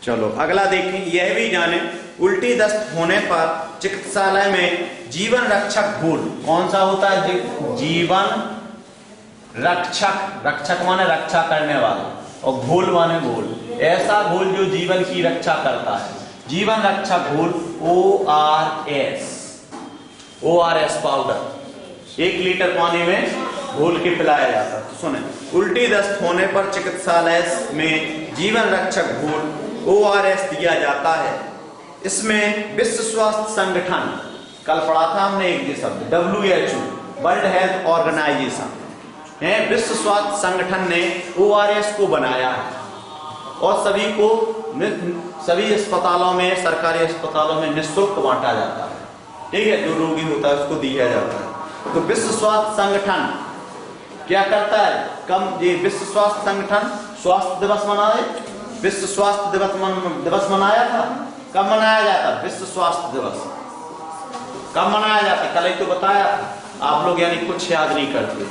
चलो अगला देखें, यह भी जाने उल्टी दस्त होने पर चिकित्सालय में जीवन रक्षक घोल कौन सा होता है? जीवन रक्षक, रक्षक माने रक्षा करने वाला, और घोल माने घोल, ऐसा घोल जो जीवन की रक्षा करता है। जीवन रक्षक घोल ORS पाउडर 1 लीटर पानी में घोल के पिलाया जाता है। तो सुने, उल्टी दस्त होने पर चिकित्सालय में जीवन रक्षक घोल ORS दिया जाता है। इसमें विश्व स्वास्थ्य संगठन, कल पढ़ा था हमने एक ये शब्द, WHO वर्ल्ड हेल्थ ऑर्गेनाइजेशन है, विश्व स्वास्थ्य संगठन ने ORS को बनाया है और सभी अस्पतालों में, सरकारी अस्पतालों में निःशुल्क बांटा जाता है। ठीक है, जो रोगी होता है उसको दिया जाता है। तो विश्व स्वास्थ्य संगठन क्या करता है? ये विश्व स्वास्थ्य संगठन स्वास्थ्य दिवस मनाए, विश्व स्वास्थ्य दिवस मनाया था। कब मनाया जाता? विश्व स्वास्थ्य दिवस कब मनाया जाता? कल ही तो बताया था। आप लोग यानी कुछ याद नहीं करते,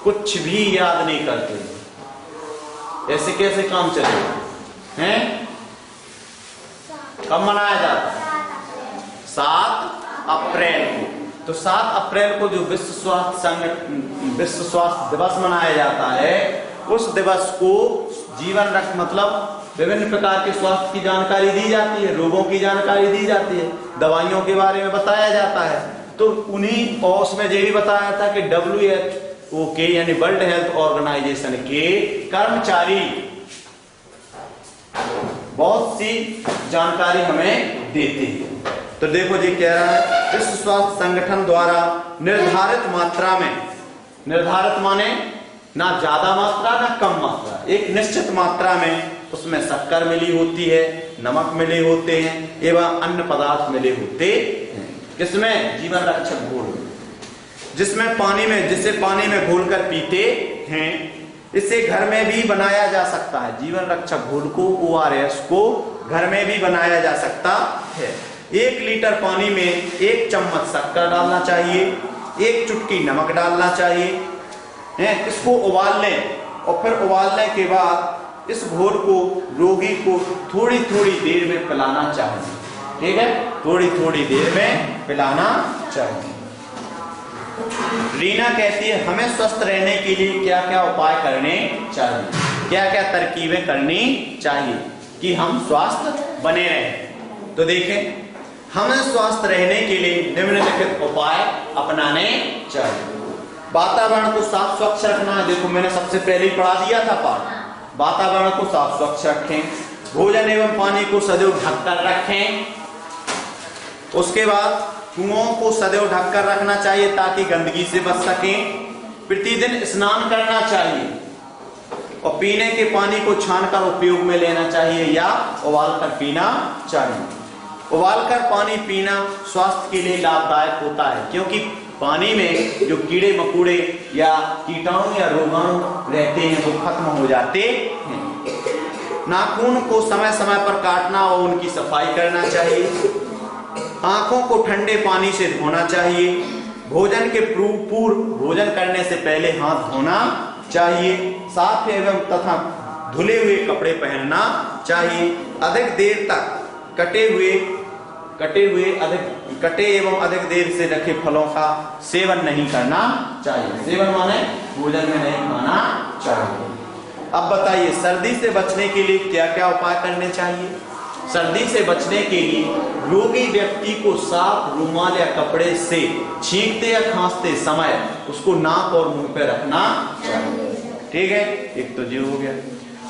कुछ भी याद नहीं करते, ऐसे कैसे काम चलेगा? हैं? कब मनाया जाता? 7 अप्रैल को। तो 7 अप्रैल को जो विश्व स्वास्थ्य दिवस मनाया जाता है, उस दिवस को जीवन रक्षक मतलब विभिन्न प्रकार के स्वास्थ्य की जानकारी दी जाती है, रोगों की जानकारी दी जाती है, दवाइयों के बारे में बताया जाता है। तो उन्हीं, और उसमें ये भी बताया था कि WHO के यानी वर्ल्ड हेल्थ ऑर्गेनाइजेशन के कर्मचारी बहुत सी जानकारी हमें देते हैं। तो देखो जी कह रहा है, विश्व स्वास्थ्य संगठन द्वारा निर्धारित मात्रा में, निर्धारित माने ना ज्यादा मात्रा ना कम मात्रा, एक निश्चित मात्रा में उसमें शक्कर मिली होती है, नमक मिले होते हैं एवं अन्य पदार्थ मिले होते हैं। किसमें? जीवन रक्षक घोल, जिसे पानी में घोलकर पीते हैं। इसे घर में भी बनाया जा सकता है। जीवन रक्षक घोल को, ORS को घर में भी बनाया जा सकता है। 1 लीटर पानी में 1 चम्मच शक्कर डालना चाहिए, 1 चुटकी नमक डालना चाहिए। इसको उबाल लें और फिर उबालने के बाद इस घोल को रोगी को थोड़ी थोड़ी देर में पिलाना चाहिए। ठीक है, थोड़ी थोड़ी देर में पिलाना चाहिए। रीना कहती है, हमें स्वस्थ रहने के लिए क्या क्या उपाय करने चाहिए, क्या क्या तरकीबें करनी चाहिए कि हम स्वस्थ बने रहें। तो देखें, हमें स्वस्थ रहने के लिए निम्नलिखित उपाय अपनाने चाहिए। वातावरण को साफ स्वच्छ रखना है। देखो मैंने सबसे पहले ही पढ़ा दिया था पाठ, वातावरण को साफ स्वच्छ रखें। भोजन एवं पानी को सदैव ढककर रखें। उसके बाद कुओं को सदैव ढककर रखना चाहिए ताकि गंदगी से बच सकें। प्रतिदिन स्नान करना चाहिए और पीने के पानी को छानकर उपयोग में लेना चाहिए या उबालकर पीना चाहिए। उबालकर पानी पीना स्वास्थ्य के लिए लाभदायक होता है, क्योंकि पानी में जो कीड़े मकोड़े या कीटाणु या रोगाणु रहते हैं वो खत्म हो जाते हैं। नाखून को समय समय पर काटना और उनकी सफाई करना चाहिए। आंखों को ठंडे पानी से धोना चाहिए। भोजन के पूर्व भोजन करने से पहले हाथ धोना चाहिए। साफ एवं तथा धुले हुए कपड़े पहनना चाहिए। अधिक देर तक कटे एवं अधिक देर से रखे फलों का सेवन नहीं करना चाहिए। सेवन माने भोजन में नहीं खाना चाहिए। अब बताइए, सर्दी से बचने के लिए क्या क्या उपाय करने चाहिए? सर्दी से बचने के लिए रोगी व्यक्ति को साफ रुमाल या कपड़े से छींकते या खांसते समय उसको नाक और मुंह पे रखना चाहिए। ठीक है, एक तो ये हो गया।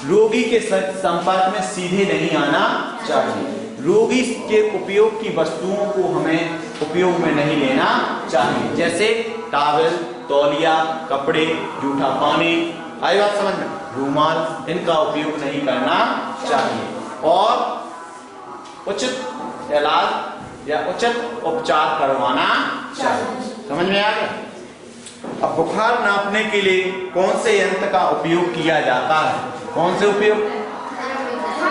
रोगी के संपर्क में सीधे नहीं आना चाहिए। रोगी के उपयोग की वस्तुओं को हमें उपयोग में नहीं लेना चाहिए, जैसे टॉवल, तौलिया, कपड़े, जूठा पानी, आई बात समझ में, रुमाल, इनका उपयोग नहीं करना चाहिए। और उचित इलाज या उचित उपचार करवाना चाहिए। समझ में आ गया? अब बुखार नापने के लिए कौन से यंत्र का उपयोग किया जाता है? कौन से उपयोग?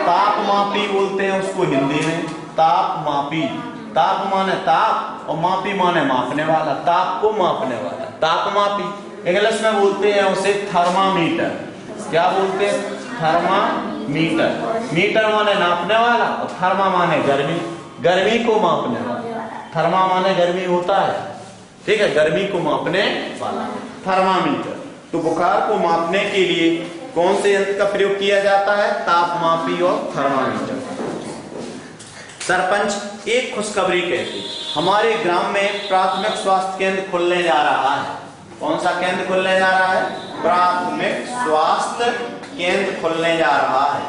तापमापी बोलते हैं उसको हिंदी में, तापमापी। ताप माने ताप और मापी माने मापने वाला, ताप को मापने वाला, तापमापी। इंग्लिश में बोलते हैं उसे थर्मामीटर। क्या बोलते हैं? थर्मामीटर। मीटर। मीटर माने नापने वाला और थर्मा माने गर्मी, गर्मी को मापने वाला। थर्मा माने गर्मी होता है, ठीक है, गर्मी को मापने वाला थर्मामीटर। तो बुखार को मापने के लिए कौन से यंत्र का प्रयोग किया जाता है? तापमापी और थर्मामीटर। सरपंच एक खुशखबरी कहती, हमारे ग्राम में प्राथमिक स्वास्थ्य केंद्र खुलने जा रहा है। कौन सा केंद्र खुलने जा रहा है? प्राथमिक स्वास्थ्य केंद्र खुलने जा रहा है।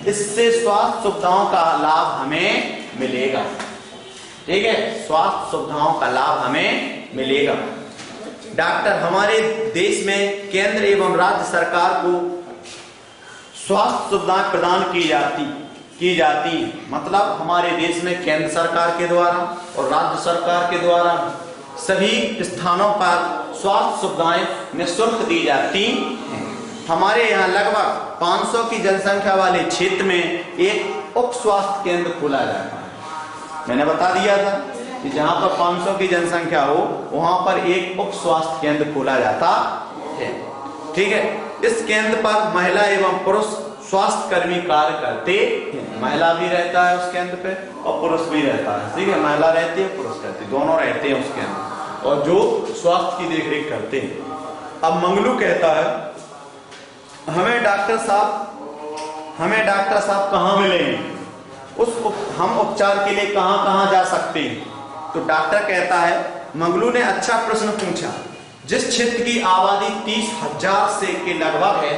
इससे स्वास्थ्य सुविधाओं का लाभ हमें मिलेगा, ठीक है, स्वास्थ्य सुविधाओं का लाभ हमें मिलेगा। डॉक्टर, हमारे देश में केंद्र एवं राज्य सरकार को स्वास्थ्य सुविधाएं प्रदान की जाती, मतलब हमारे देश में केंद्र सरकार के द्वारा और राज्य सरकार के द्वारा सभी स्थानों पर स्वास्थ्य सुविधाएं निःशुल्क दी जाती हैं। हमारे यहाँ लगभग 500 की जनसंख्या वाले क्षेत्र में एक उप स्वास्थ्य केंद्र खोला जाता है। मैंने बता दिया था कि जहाँ पर 500 की जनसंख्या हो वहां पर एक उप स्वास्थ्य केंद्र खोला जाता है, ठीक है। इस केंद्र पर महिला एवं पुरुष स्वास्थ्य कर्मी कार्य करते हैं। महिला भी रहता है उस केंद्र पे और पुरुष भी रहता है, ठीक है, महिला रहती है, पुरुष रहती है, दोनों रहते हैं उस केंद्र और जो स्वास्थ्य की देखरेख करते हैं। अब मंगलू कहता है, हमें डॉक्टर साहब कहाँ मिलेंगे? हम उपचार के लिए कहाँ जा सकते हैं? तो डॉक्टर कहता है, मंगलू ने अच्छा प्रश्न पूछा। जिस क्षेत्र की आबादी 30,000 के लगभग है,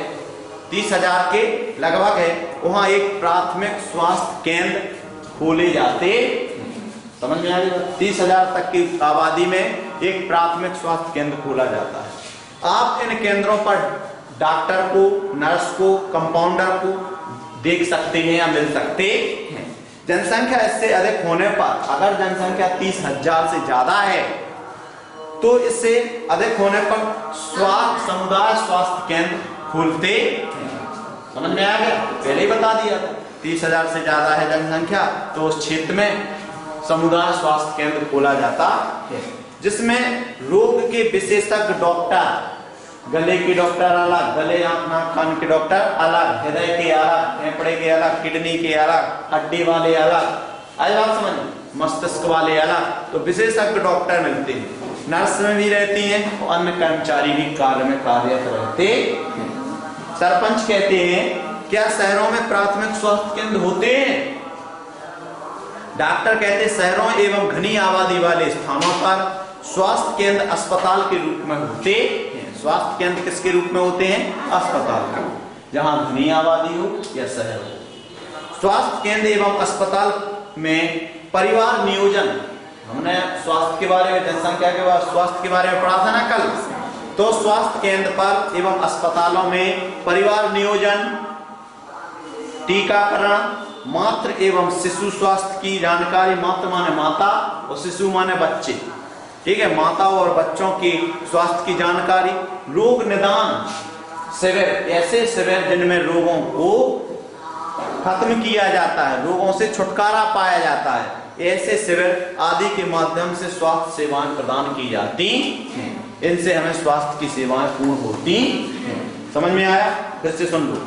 30,000 के लगभग है, वहां एक प्राथमिक स्वास्थ्य केंद्र खोले जाते। समझ में आ गया? 30,000 तक की आबादी में एक प्राथमिक स्वास्थ्य केंद्र खोला जाता है। आप इन केंद्रों पर डॉक्टर को, नर्स को, कंपाउंडर को देख सकते हैं या मिल सकते हैं। जनसंख्या इससे अधिक होने पर, अगर जनसंख्या 30,000 से ज्यादा है तो इससे अधिक होने पर समुदाय स्वास्थ्य केंद्र खोलते हैं। समझ में आ गया? पहले ही बता दिया था, 30,000 से ज्यादा है जनसंख्या तो उस क्षेत्र में समुदाय स्वास्थ्य केंद्र खोला जाता है, जिसमें रोग के विशेषज्ञ डॉक्टर, गले के डॉक्टर अलग, गले आंख नाक कान के डॉक्टर अलग, हृदय के अलग, फेफड़े के अलग, किडनी के अलग, हड्डी वाले अलग, आज बात समझ, मस्तिष्क वाले अलग, तो विशेषज्ञ डॉक्टर मिलते हैं। नर्स में भी रहती हैं और अन्य कर्मचारी भी कार्य में कार्यरत रहते हैं। सरपंच कहते हैं, क्या शहरों में प्राथमिक स्वास्थ्य केंद्र होते हैं? डॉक्टर कहते, शहरों एवं घनी आबादी वाले स्थानों पर स्वास्थ्य केंद्र अस्पताल के रूप में होते हैं। स्वास्थ्य केंद्र किसके रूप में होते हैं? अस्पताल के, जहां घनी आबादी हो या शहर हो। स्वास्थ्य केंद्र एवं अस्पताल में परिवार नियोजन, हमने स्वास्थ्य के बारे में, जनसंख्या के बाद स्वास्थ्य के बारे में पढ़ा था ना कल, तो स्वास्थ्य केंद्र पर एवं अस्पतालों में परिवार नियोजन, टीकाकरण, मातृ एवं शिशु स्वास्थ्य की जानकारी, मातृ माने माता और शिशु माने बच्चे, ठीक है, माता और बच्चों की स्वास्थ्य की जानकारी, रोग निदान शिविर, ऐसे शिविर जिनमें रोगों को खत्म किया जाता है, रोगों से छुटकारा पाया जाता है, ऐसे शिविर आदि के माध्यम से स्वास्थ्य सेवाएं प्रदान की जाती हैं। इनसे हमें स्वास्थ्य की सेवाएं पूर्ण होती हैं। समझ में आया? फिर से सुन लो।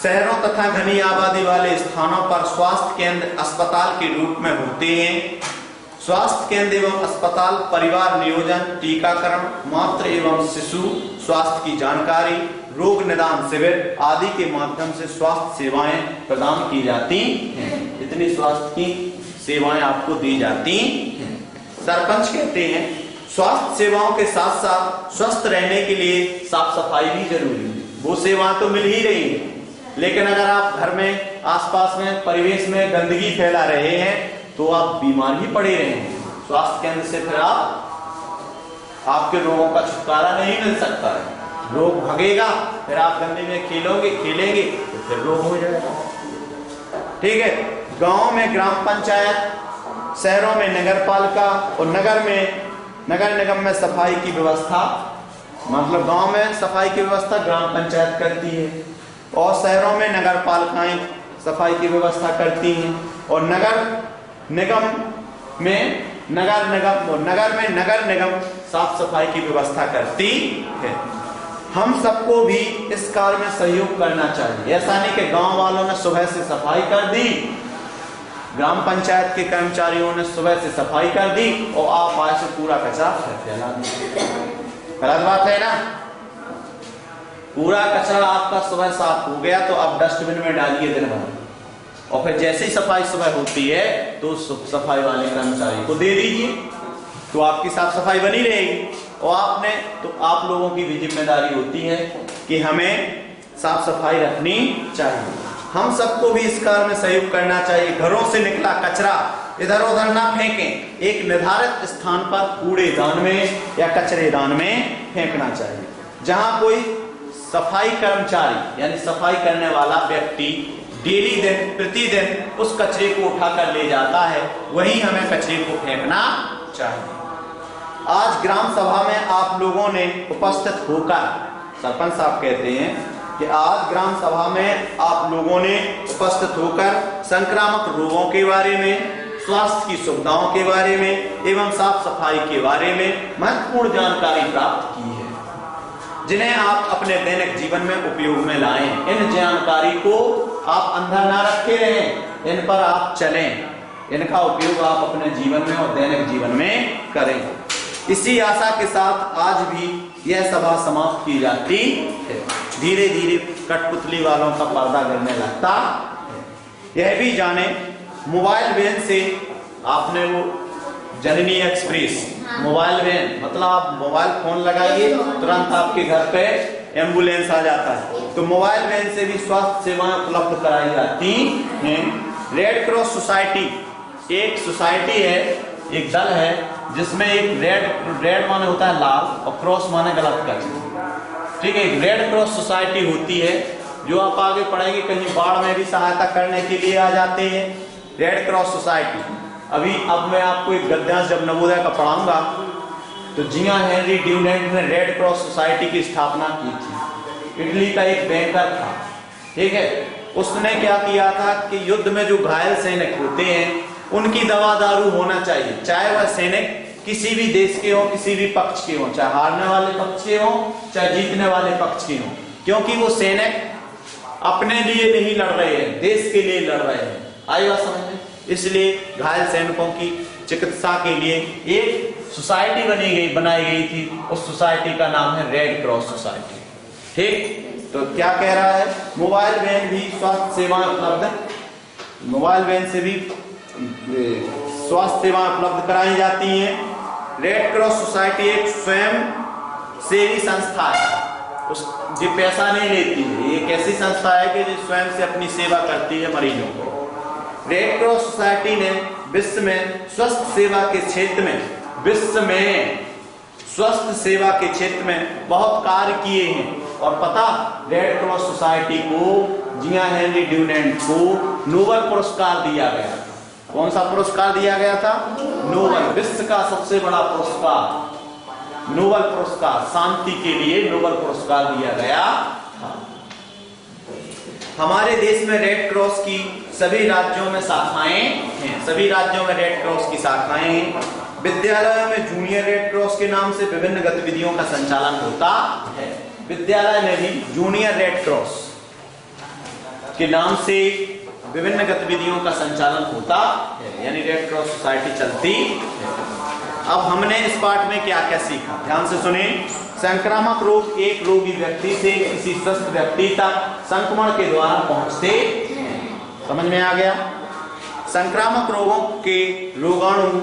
शहरों तथा घनी आबादी वाले स्थानों पर स्वास्थ्य केंद्र अस्पताल के रूप में होते हैं। स्वास्थ्य केंद्र एवं अस्पताल परिवार नियोजन, टीकाकरण, मातृ एवं शिशु स्वास्थ्य की जानकारी, रोग निदान शिविर आदि के माध्यम से स्वास्थ्य सेवाएं प्रदान की जाती हैं। इतनी स्वास्थ्य की सेवाएं आपको दी जाती हैं। सरपंच कहते हैं, स्वास्थ्य सेवाओं के साथ साथ स्वस्थ रहने के लिए साफ सफाई भी जरूरी है। वो सेवाएं तो मिल ही रही है, लेकिन अगर आप घर में, आसपास में, परिवेश में गंदगी फैला रहे हैं तो आप बीमार ही पड़े रहेंगे। स्वास्थ्य केंद्र से फिर आपके रोगों का छुटकारा नहीं मिल सकता है। रोग भागेगा, फिर आप गंदगी में खेलेंगे तो फिर रोग हो जाएगा, ठीक है। गांव में ग्राम पंचायत, शहरों में नगर पालिका और नगर निगम में सफाई की व्यवस्था, मतलब गांव में सफाई की व्यवस्था ग्राम पंचायत करती है और शहरों में नगर पालिकाएं सफाई की व्यवस्था करती हैं और नगर में नगर निगम साफ सफाई की व्यवस्था करती है। हम सबको भी इस कार्य में सहयोग करना चाहिए। ऐसा नहीं कि गांव वालों ने सुबह से सफाई कर दी, ग्राम पंचायत के कर्मचारियों ने सुबह से सफाई कर दी और आप आज से पूरा कचरा फैला दिया। गलत बात है ना। पूरा कचरा आपका सुबह साफ हो गया तो आप डस्टबिन में डालिए दिन भर, और फिर जैसे ही सफाई सुबह होती है तो सफाई वाले कर्मचारी को दे दीजिए, तो आपकी साफ सफाई बनी रहेगी। और आपने तो आप लोगों की भी जिम्मेदारी होती है कि हमें साफ सफाई रखनी चाहिए। हम सबको भी इस कार्य में सहयोग करना चाहिए। घरों से निकला कचरा इधर उधर ना फेंकें, एक निर्धारित स्थान पर कूड़ेदान में या कचरेदान में फेंकना चाहिए। जहां कोई सफाई कर्मचारी यानी सफाई करने वाला व्यक्ति डेली दिन प्रतिदिन उस कचरे को उठाकर ले जाता है, वहीं हमें कचरे को फेंकना चाहिए। आज ग्राम सभा में आप लोगों ने उपस्थित होकर, सरपंच साहब कहते हैं कि आज ग्राम सभा में आप लोगों ने उपस्थित होकर संक्रामक रोगों के बारे में, स्वास्थ्य की सुविधाओं के बारे में एवं साफ सफाई के बारे में महत्वपूर्ण जानकारी प्राप्त की है, जिन्हें आप अपने दैनिक जीवन में उपयोग में लाएं। इन जानकारी को आप अंदर ना रखे रहें, इन पर आप चलें, इनका उपयोग आप अपने जीवन में और दैनिक जीवन में करें। इसी आशा के साथ आज भी यह सभा समाप्त की जाती है। धीरे धीरे कठपुतली वालों का पर्दा गिरने लगता है। यह भी जाने, मोबाइल वैन से आपने वो जननी एक्सप्रेस मोबाइल वैन, मतलब आप मोबाइल फोन लगाइए तुरंत आपके घर पे एम्बुलेंस आ जाता है। तो मोबाइल वैन से भी स्वास्थ्य सेवाएं उपलब्ध कराई जाती हैं। रेड क्रॉस सोसाइटी एक सोसाइटी है, एक दल है जिसमें एक रेड माने होता है लाल और क्रॉस माने गलत का, ठीक है। एक रेड क्रॉस सोसाइटी होती है जो आप आगे पढ़ेंगे, कहीं बाढ़ में भी सहायता करने के लिए आ जाते हैं। रेड क्रॉस सोसाइटी अब मैं आपको एक गद्यांश जब नवोदय का पढ़ाऊंगा तो जिया हेनरी ड्यूनेंट ने रेड क्रॉस सोसाइटी की स्थापना की थी। इटली का एक बैंकर था, ठीक है। उसने क्या किया था कि युद्ध में जो घायल सैनिक होते हैं उनकी दवा दारू होना चाहिए, चाहे वह सैनिक किसी भी देश के हो, किसी भी पक्ष के हो, चाहे हारने वाले पक्ष के हो चाहे जीतने वाले पक्ष के हो, क्योंकि वो सैनिक अपने लिए नहीं लड़ रहे हैं, देश के लिए लड़ रहे हैं। आई बात समझ में? इसलिए घायल सैनिकों की चिकित्सा के लिए एक सोसाइटी बनाई गई थी। उस सोसाइटी का नाम है रेड क्रॉस सोसाइटी, ठीक। तो क्या कह रहा है, मोबाइल वैन भी स्वास्थ्य सेवाएं उपलब्ध, मोबाइल वैन से भी स्वास्थ्य सेवाएं उपलब्ध कराई जाती हैं। रेड क्रॉस सोसाइटी एक स्वयं सेवी संस्था है, ये पैसा नहीं लेती है। ये एक ऐसी संस्था है कि जो स्वयं से अपनी सेवा करती है मरीजों को। रेड क्रॉस सोसाइटी ने विश्व में स्वास्थ्य सेवा के क्षेत्र में, विश्व में स्वास्थ्य सेवा के क्षेत्र में बहुत कार्य किए हैं। और पता, रेड क्रॉस सोसाइटी को, जिया हेनरी ड्यूनेंट को नोबेल पुरस्कार दिया गया था। कौन सा पुरस्कार दिया गया था? नोबेल, विश्व का सबसे बड़ा पुरस्कार, नोबेल पुरस्कार, शांति के लिए नोबेल पुरस्कार दिया गया था। हमारे देश में रेड क्रॉस की सभी राज्यों में शाखाएं हैं, सभी राज्यों में रेड क्रॉस की शाखाएं हैं। विद्यालयों में जूनियर रेड क्रॉस के नाम से विभिन्न गतिविधियों का संचालन होता है। विद्यालय में भी जूनियर रेड क्रॉस के नाम से विभिन्न गतिविधियों का संचालन होता है, यानी रेड क्रॉस सोसाइटी चलती है। अब हमने इस पाठ में क्या क्या सीखा, ध्यान से सुने। संक्रामक रोग एक रोगी व्यक्ति से किसी स्वस्थ व्यक्ति तक संक्रमण के द्वारा पहुंचते हैं। समझ में आ गया? संक्रामक रोगों के रोगाणु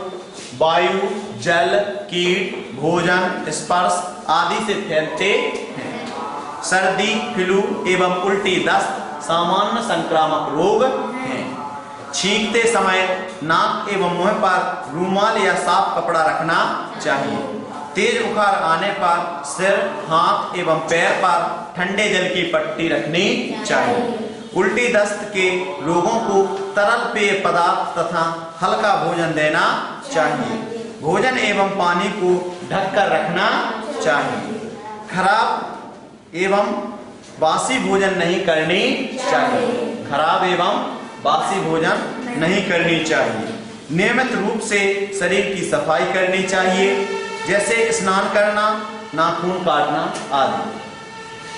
वायु, जल, कीट, भोजन, स्पर्श आदि से फैलते हैं। सर्दी, फ्लू एवं उल्टी, दस्त सामान्य संक्रामक रोग हैं। छींकते समय नाक एवं मुंह पर रूमाल या साफ कपड़ा रखना चाहिए। तेज बुखार आने पर सिर, हाथ एवं पैर पर ठंडे जल की पट्टी रखनी चाहिए। उल्टी दस्त के रोगों को तरल पेय पदार्थ तथा हल्का भोजन देना चाहिए। भोजन एवं पानी को ढककर रखना चाहिए। खराब एवं बासी भोजन नहीं करनी चाहिए। खराब एवं बासी भोजन नहीं करनी चाहिए। नियमित रूप से शरीर की सफाई करनी चाहिए, जैसे स्नान करना, नाखून काटना आदि।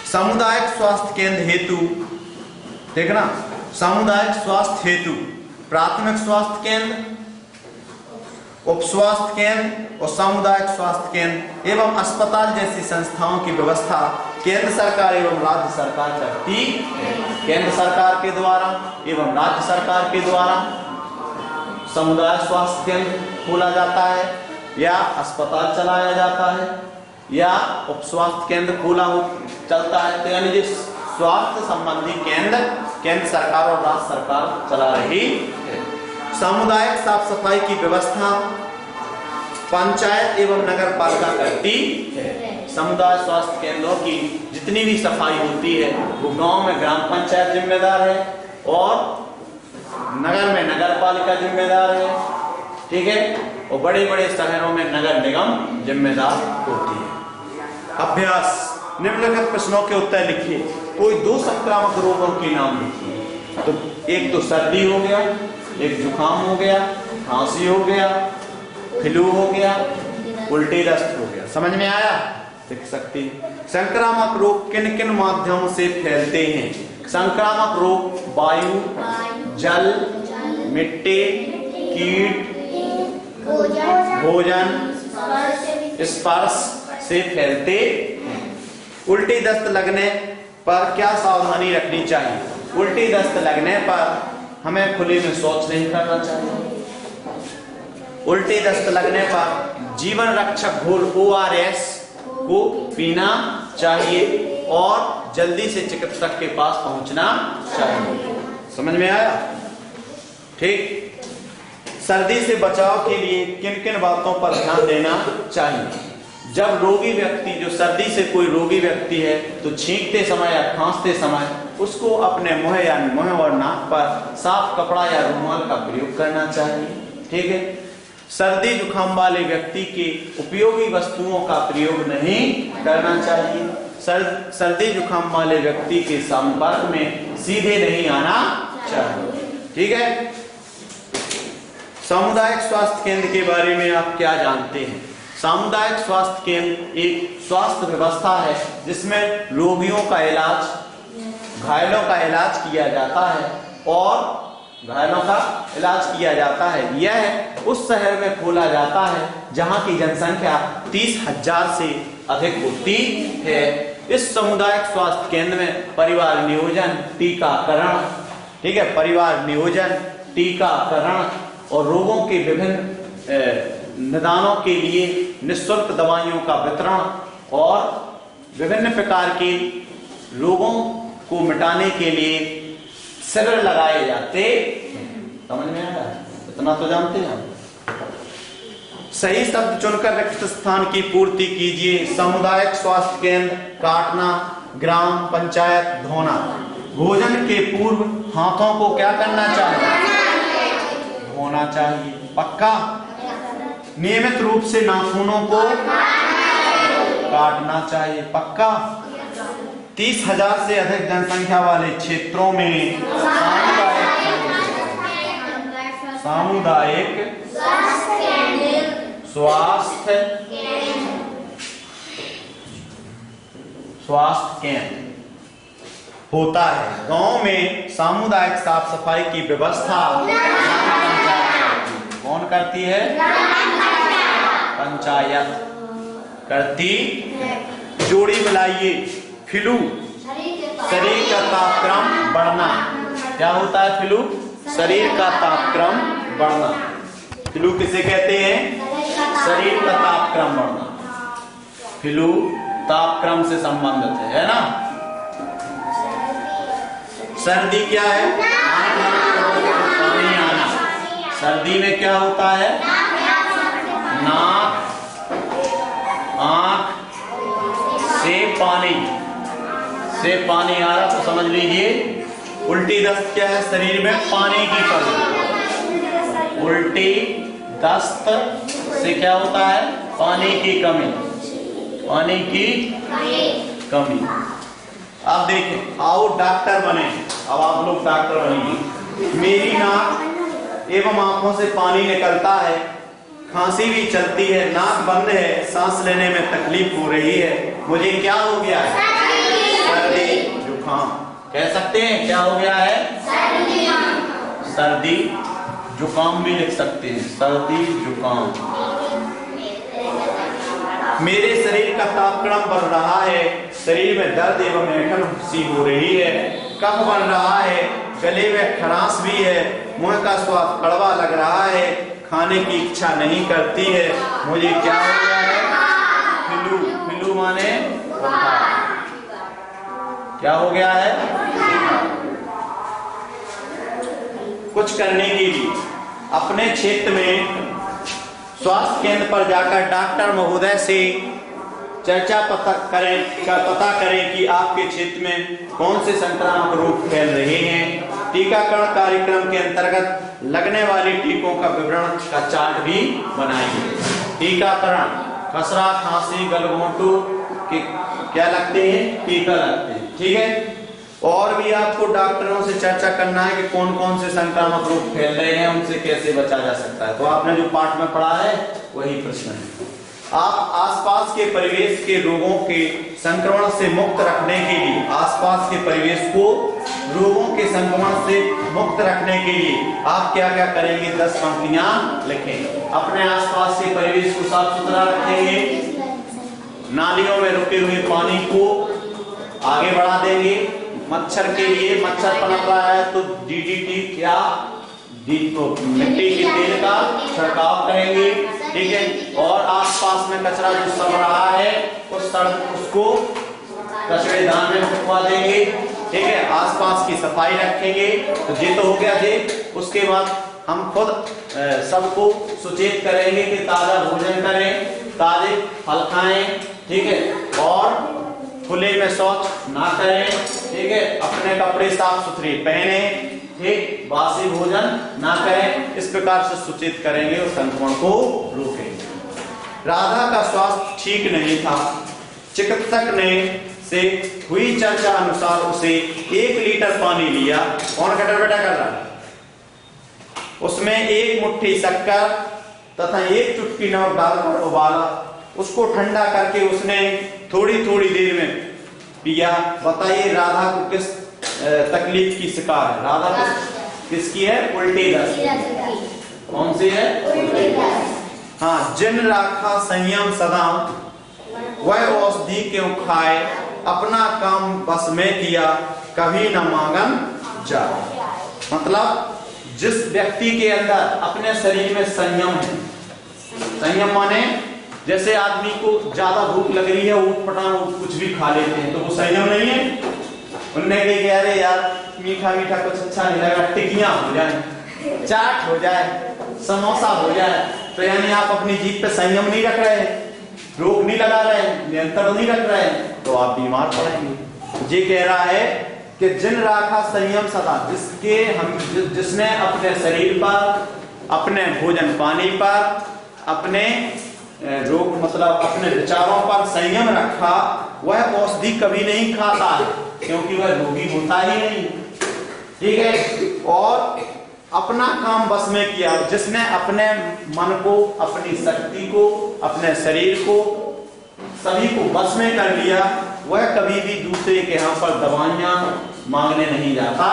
सामुदायिक स्वास्थ्य केंद्र हेतु, देखना, सामुदायिक स्वास्थ्य हेतु प्राथमिक स्वास्थ्य केंद्र, उप स्वास्थ्य केंद्र और सामुदायिक स्वास्थ्य केंद्र एवं अस्पताल जैसी संस्थाओं की व्यवस्था केंद्र सरकार एवं राज्य सरकार करती है। केंद्र सरकार के द्वारा एवं राज्य सरकार के द्वारा सामुदायिक स्वास्थ्य केंद्र खोला जाता है या अस्पताल चलाया जाता है या उप स्वास्थ्य केंद्र चलता है। तो यानी जिस स्वास्थ्य संबंधी केंद्र केंद्र सरकार और राज्य सरकार चला रही है। सामुदायिक साफ सफाई की व्यवस्था पंचायत एवं नगर पालिका करती है। समुदाय स्वास्थ्य केंद्रों की जितनी भी सफाई होती है वो गांव में ग्राम पंचायत जिम्मेदार है और नगर में नगर पालिका जिम्मेदार है, ठीक है, और बड़े बड़े शहरों में नगर निगम जिम्मेदार होती है। अभ्यास, निम्नलिखित प्रश्नों के उत्तर लिखिए। कोई दो संक्रामक रोगों के नाम लिखिए। तो एक तो सर्दी हो गया, एक जुकाम हो गया, खांसी हो गया, फ्लू हो गया, उल्टी दस्त हो गया। समझ में आया? देख सकते हैं। संक्रामक रोग किन किन माध्यमों से फैलते हैं? संक्रामक रोग वायु, जल, मिट्टी, कीट, भोजन, स्पर्श से फैलते हैं। उल्टी दस्त लगने पर क्या सावधानी रखनी चाहिए? उल्टी दस्त लगने पर हमें खुले में शौच नहीं करना चाहिए। उल्टी दस्त लगने पर जीवन रक्षक घोल ORS को पीना चाहिए और जल्दी से चिकित्सक के पास पहुंचना चाहिए। समझ में आया? ठीक। सर्दी से बचाव के लिए किन किन बातों पर ध्यान देना चाहिए? जब रोगी व्यक्ति, जो सर्दी से कोई रोगी व्यक्ति है, तो छींकते समय या खांसते समय उसको अपने मुंह और नाक पर साफ कपड़ा या रुमाल का प्रयोग करना चाहिए, ठीक है। सर्दी जुकाम वाले व्यक्ति के उपयोगी वस्तुओं का प्रयोग नहीं करना चाहिए। सर्दी जुकाम वाले व्यक्ति के संपर्क में सीधे नहीं आना चाहिए, ठीक है। सामुदायिक स्वास्थ्य केंद्र के बारे में आप क्या जानते हैं? सामुदायिक स्वास्थ्य केंद्र एक स्वास्थ्य व्यवस्था है जिसमें रोगियों का इलाज, घायलों का इलाज किया जाता है और घायलों का इलाज किया जाता है। यह उस शहर में खोला जाता है जहां की जनसंख्या 30,000 से अधिक होती है। इस सामुदायिक स्वास्थ्य केंद्र में परिवार नियोजन, टीकाकरण, ठीक है, परिवार नियोजन, टीकाकरण और रोगों के विभिन्न निदानों के लिए निःशुल्क दवाइयों का वितरण और विभिन्न प्रकार के रोगों को मिटाने के लिए शिविर लगाए जाते। समझ में आया? इतना तो जानते हैं हम। सही शब्द चुनकर रिक्त स्थान की पूर्ति कीजिए। सामुदायिक स्वास्थ्य केंद्र काटना, ग्राम पंचायत धोना। भोजन के पूर्व हाथों को क्या करना चाहिए? धोना चाहिए। पक्का? नियमित रूप से नाखूनों को काटना चाहिए। पक्का? 30,000 से अधिक जनसंख्या वाले क्षेत्रों में सामुदायिक स्वास्थ्य केंद्र होता है। गांव में सामुदायिक साफ सफाई की व्यवस्था कौन करती है? पंचायत करती है। जोड़ी मिलाइए। फ्लू, शरीर का तापक्रम बढ़ना। क्या होता है फ्लू? शरीर का तापक्रम बढ़ना। फ्लू किसे कहते हैं? शरीर का तापक्रम बढ़ना। फ्लू तापक्रम से संबंधित है ना। सर्दी क्या है? पानी आना। सर्दी में क्या होता है? नाक, आंख से पानी आ रहा तो समझ लीजिए उल्टी दस्त क्या है? शरीर में पानी की कमी। उल्टी दस्त से क्या होता है? पानी की कमी। पानी की कमी। अब देखें, आओ डॉक्टर बने। अब आप लोग डॉक्टर बनेंगे। मेरी नाक एवं आंखों से पानी निकलता है, खांसी भी चलती है, नाक बंद है, सांस लेने में तकलीफ हो रही है, मुझे क्या हो गया है? सर्दी जुकाम। कह सकते हैं क्या हो गया है? सर्दी जुकाम भी लिख सकते हैं, सर्दी जुकाम। मेरे शरीर का तापक्रम बढ़ रहा है, शरीर में दर्द एवं ऐंठन सी हो रही है, कफ बन रहा है, गले में खराश भी है, मुंह का स्वाद कड़वा लग रहा है, खाने की इच्छा नहीं करती है, मुझे क्या हो गया है? फ्लू। फ्लू माने क्या हो गया है? कुछ करने के लिए अपने क्षेत्र में स्वास्थ्य केंद्र पर जाकर डॉक्टर महोदय से चर्चा पता करें कि आपके क्षेत्र में कौन से संक्रामक रोग फैल रहे हैं। टीकाकरण कार्यक्रम के अंतर्गत लगने वाले टीकों का विवरण का चार्ट भी बनाइए। टीकाकरण खसरा, खांसी, गलघोंटू के क्या लगते हैं? टीका लगते हैं, ठीक है। और भी आपको डॉक्टरों से चर्चा करना है कि कौन कौन से संक्रामक रोग फैल रहे हैं, उनसे कैसे बचा जा सकता है। तो आपने जो पाठ में पढ़ा है वही प्रश्न है। आप आसपास के परिवेश के रोगों के संक्रमण से मुक्त रखने के लिए, आसपास के परिवेश को रोगों के संक्रमण से मुक्त रखने के लिए आप क्या क्या करेंगे? 10 पंक्तियां लिखें। अपने आसपास के परिवेश को साफ सुथरा रखेंगे, नालियों में रुके हुए पानी को आगे बढ़ा देंगे, मच्छर के लिए मच्छर पनप रहा है तो डीडीटी क्या मिट्टी के तेल का छिड़काव करेंगे, ठीक है। और आसपास में कचरा जो सड़ रहा है उसको कचरेदान में फुकवा देंगे, ठीक है। आसपास की सफाई रखेंगे। तो ये तो हो गया जी। उसके बाद हम खुद सबको सुचेत करेंगे कि ताजा भोजन करें, ताजे फल खाएं, ठीक है। और खुले में शौच ना करें, ठीक है। अपने कपड़े साफ सुथरे पहने, ठीक। बासी भोजन ना करें। इस प्रकार से सूचित करेंगे और संक्रमण को रोकेंगे। राधा का स्वास्थ्य ठीक नहीं था। चिकित्सक ने से हुई चर्चा अनुसार उसे 1 लीटर पानी लिया। कौन कटर बेटा कर रहा है? उसमें 1 मुट्ठी शक्कर तथा 1 चुटकी नमक डालकर उबाला। उसको ठंडा करके उसने थोड़ी थोड़ी देर में पिया। बताइए राधा को किस तकलीफ की शिकार है? राधा किसकी है? उल्टी दस्त। कौन सी है? हाँ। जिन राखा संयम सदा, वह औषधि क्यों खाए, अपना काम बस में किया, कभी न मांगन जा। मतलब जिस व्यक्ति के अंदर अपने शरीर में संयम है, संयम माने जैसे आदमी को ज्यादा भूख लग रही है, ऊटपटांग कुछ भी खा लेते हैं, तो वो संयम नहीं है। उनने कहा अरे यार मीठा मीठा कुछ अच्छा नहीं लगा, टिकियां हो जाए, चाट हो जाए, समोसा हो जाए, तो यानी आप अपनी जीभ पे संयम नहीं रख रहे, रोक नहीं लगा रहे, नियंत्रण नहीं रख रहे, तो आप बीमार पड़ेंगे। ये कह रहा है कि जिन राखा संयम सदा, जिसने अपने शरीर पर, अपने भोजन पानी पर, अपने रोग मतलब अपने विचारों पर संयम रखा, वह औषधि कभी नहीं खाता है, क्योंकि वह रोगी होता ही नहीं, ठीक है। और अपना काम बस में किया। जिसने अपने मन को, अपनी शक्ति को, अपने शरीर को, सभी को बस में कर लिया, वह कभी भी दूसरे के यहाँ पर दवाइयां मांगने नहीं जाता।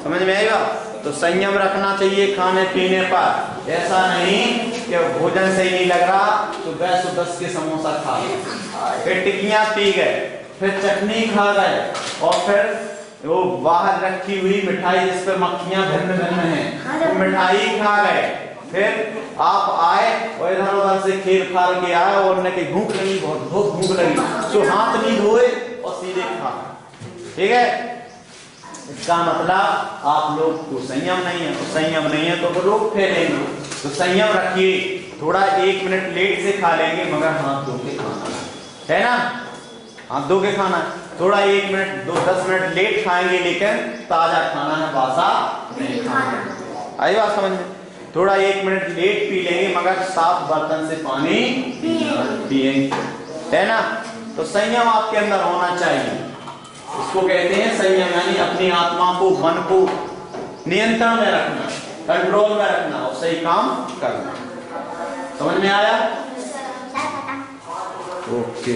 समझ में आएगा? तो संयम रखना चाहिए खाने पीने पर। ऐसा नहीं कि भोजन सही नहीं लग रहा तो 10 के समोसा खा गए, फिर टिकियां पी गए, फिर चटनी खा गए, और फिर वो बाहर रखी हुई मिठाई जिस पर मक्खियां भिन्न भिन्न हैं, वो मिठाई खा गए। फिर आप आए और इधर उधर से खेल खाल के आए और उन्हें भूख लगी, बहुत भूख लगी, तो हाथ नहीं धोए और सीधे खा, ठीक है। इसका मतलब आप लोग को संयम नहीं है, तो संयम नहीं है तो रोग फैलेंगे। तो संयम रखिए। थोड़ा 1 मिनट लेट से खा लेंगे, मगर हाथ धो के खाना है ना, हाथ धो के खाना। थोड़ा 1 मिनट 10 मिनट लेट खाएंगे, लेकिन ताजा खाना है, बासा नहीं खाना। आई बात समझ में? थोड़ा 1 मिनट लेट पी लेंगे, मगर साफ बर्तन से पानी पिएंगे, है ना। तो संयम आपके अंदर होना चाहिए। इसको कहते हैं संयम, यानी अपनी आत्मा को, मन को नियंत्रण में रखना, कंट्रोल में रखना और सही काम करना। समझ में आया? ओके।